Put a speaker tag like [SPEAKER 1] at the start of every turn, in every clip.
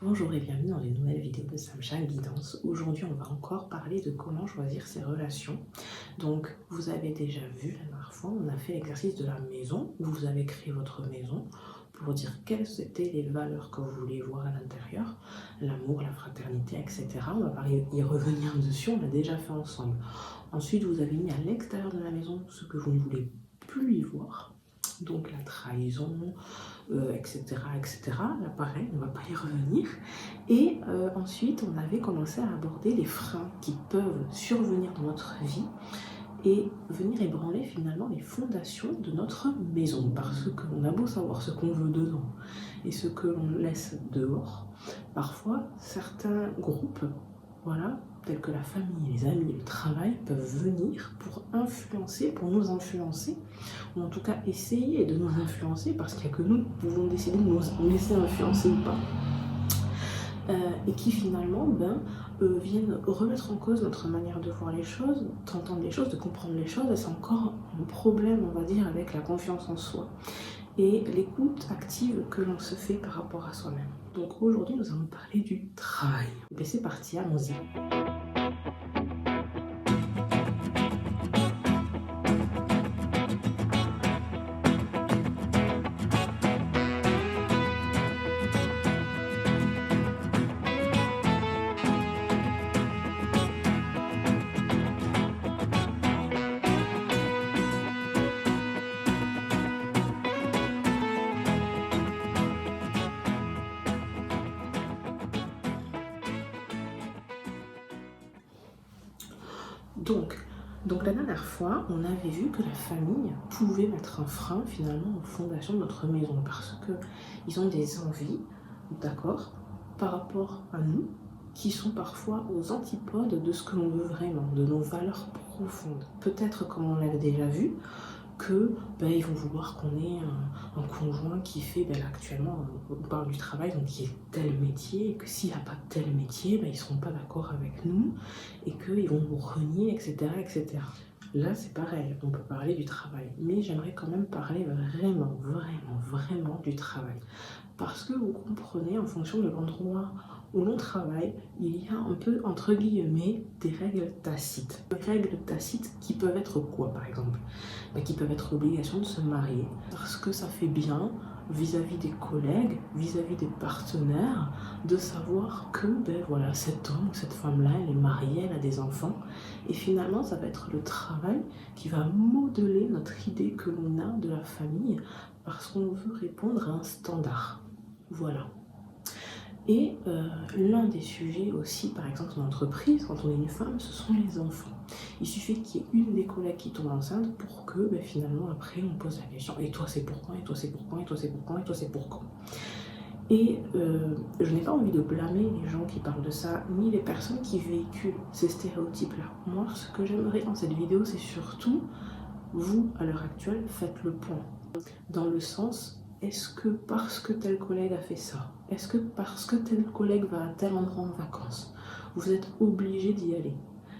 [SPEAKER 1] Bonjour et bienvenue dans une nouvelle vidéo de Samcha Guidance. Aujourd'hui, on va encore parler de comment choisir ses relations. Donc, vous avez déjà vu la dernière fois, on a fait l'exercice de la maison, où vous avez créé votre maison pour dire quelles étaient les valeurs que vous voulez voir à l'intérieur, l'amour, la fraternité, etc. On va pas y revenir dessus, on l'a déjà fait ensemble. Ensuite, vous avez mis à l'extérieur de la maison ce que vous ne voulez plus y voir. Donc la trahison, etc., etc. Là, pareil, on ne va pas y revenir. Et ensuite, on avait commencé à aborder les freins qui peuvent survenir dans notre vie et venir ébranler finalement les fondations de notre maison. Parce qu'on a beau savoir ce qu'on veut dedans et ce que l'on laisse dehors, parfois certains groupes, voilà, tels que la famille, les amis, le travail, peuvent venir pour influencer, pour nous influencer, ou en tout cas essayer de nous influencer, parce qu'il n'y a que nous qui pouvons décider de nous laisser influencer ou pas, et qui finalement viennent remettre en cause notre manière de voir les choses, d'entendre les choses, de comprendre les choses, et c'est encore un problème, on va dire, avec la confiance en soi et l'écoute active que l'on se fait par rapport à soi-même. Donc aujourd'hui, nous allons parler du travail. Et c'est parti, allons-y. Donc la dernière fois, on avait vu que la famille pouvait mettre un frein finalement aux fondations de notre maison parce qu'ils ont des envies, d'accord, par rapport à nous, qui sont parfois aux antipodes de ce que l'on veut vraiment, de nos valeurs profondes. Peut-être, comme on l'avait déjà vu, que ils vont vouloir qu'on ait un conjoint qui fait, là actuellement on parle du travail, donc qui est tel métier, et que s'il n'a pas tel métier, ils ne seront pas d'accord avec nous et qu'ils vont nous renier, etc., etc. Là c'est pareil, on peut parler du travail, mais j'aimerais quand même parler vraiment du travail. Parce que vous comprenez, en fonction de l'endroit où l'on travaille, il y a un peu, entre guillemets, des règles tacites. Des règles tacites qui peuvent être quoi, par exemple? Qui peuvent être l'obligation de se marier, parce que ça fait bien vis-à-vis des collègues, vis-à-vis des partenaires, de savoir que, voilà, cet homme ou cette femme-là, elle est mariée, elle a des enfants, et finalement, ça va être le travail qui va modeler notre idée que l'on a de la famille, parce qu'on veut répondre à un standard. Voilà. Et l'un des sujets aussi, par exemple en entreprise, quand on est une femme, ce sont les enfants. Il suffit qu'il y ait une des collègues qui tombe enceinte pour que finalement après on pose la question « et toi c'est pour quand, et toi c'est pour quand, et toi c'est pour quand, et toi c'est pour quand ?» Et je n'ai pas envie de blâmer les gens qui parlent de ça, ni les personnes qui véhiculent ces stéréotypes-là. Moi, ce que j'aimerais dans cette vidéo, c'est surtout, vous, à l'heure actuelle, faites le point. Dans le sens, est-ce que parce que tel collègue a fait ça, est-ce que parce que tel collègue va à tel endroit en vacances, vous êtes obligé d'y aller?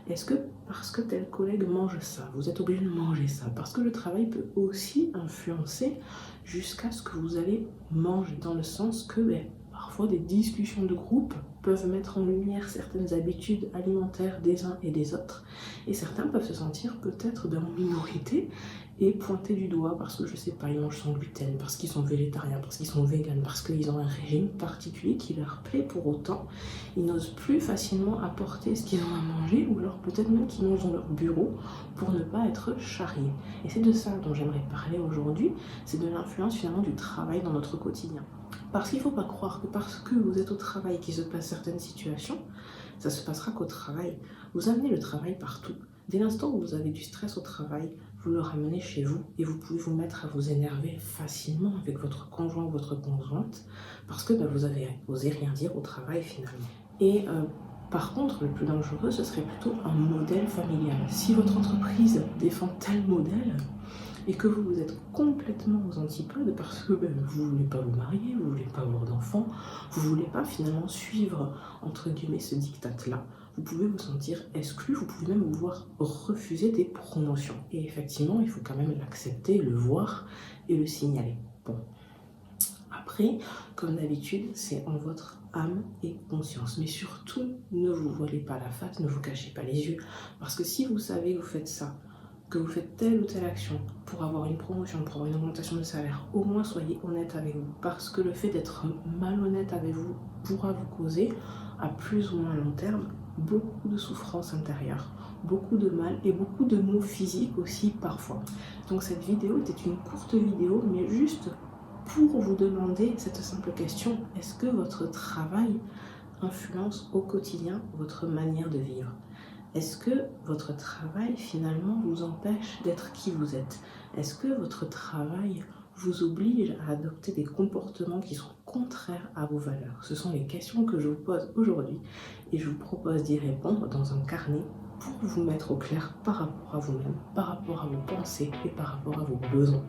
[SPEAKER 1] Est-ce que parce que tel collègue mange ça, vous êtes obligé de manger ça? Parce que le travail peut aussi influencer jusqu'à ce que vous allez manger, dans le sens que parfois des discussions de groupe peuvent mettre en lumière certaines habitudes alimentaires des uns et des autres, et certains peuvent se sentir peut-être en minorité et pointer du doigt parce que je sais pas, ils mangent sans gluten, parce qu'ils sont végétariens, parce qu'ils sont véganes, parce qu'ils ont un régime particulier qui leur plaît. Pour autant, ils n'osent plus facilement apporter ce qu'ils ont à manger, ou alors peut-être même qu'ils mangent dans leur bureau pour ne pas être charriés. Et c'est de ça dont j'aimerais parler aujourd'hui, c'est de l'influence finalement du travail dans notre quotidien. Parce qu'il ne faut pas croire que parce que vous êtes au travail qu'il se passe certaines situations, ça se passera qu'au travail. Vous amenez le travail partout. Dès l'instant où vous avez du stress au travail, vous le ramenez chez vous et vous pouvez vous mettre à vous énerver facilement avec votre conjoint ou votre conjointe parce que vous avez osé rien dire au travail finalement. Et par contre, le plus dangereux, ce serait plutôt un modèle familial. Si votre entreprise défend tel modèle et que vous êtes complètement aux antipodes parce que vous ne voulez pas vous marier, vous ne voulez pas avoir d'enfants, vous ne voulez pas finalement suivre entre guillemets ce diktat-là, vous pouvez vous sentir exclu, vous pouvez même vous voir refuser des promotions. Et effectivement, il faut quand même l'accepter, le voir et le signaler. Bon. Après, comme d'habitude, c'est en votre âme et conscience. Mais surtout, ne vous voilez pas la face, ne vous cachez pas les yeux. Parce que si vous savez que vous faites ça, que vous faites telle ou telle action pour avoir une promotion, pour avoir une augmentation de salaire, au moins soyez honnête avec vous. Parce que le fait d'être malhonnête avec vous pourra vous causer, à plus ou moins long terme, beaucoup de souffrance intérieure, beaucoup de mal et beaucoup de maux physiques aussi parfois. Donc cette vidéo était une courte vidéo, mais juste pour vous demander cette simple question: est-ce que votre travail influence au quotidien votre manière de vivre? Est-ce que votre travail finalement vous empêche d'être qui vous êtes? Est-ce que votre travail vous oblige à adopter des comportements qui sont contraires à vos valeurs? Ce sont les questions que je vous pose aujourd'hui et je vous propose d'y répondre dans un carnet pour vous mettre au clair par rapport à vous-même, par rapport à vos pensées et par rapport à vos besoins.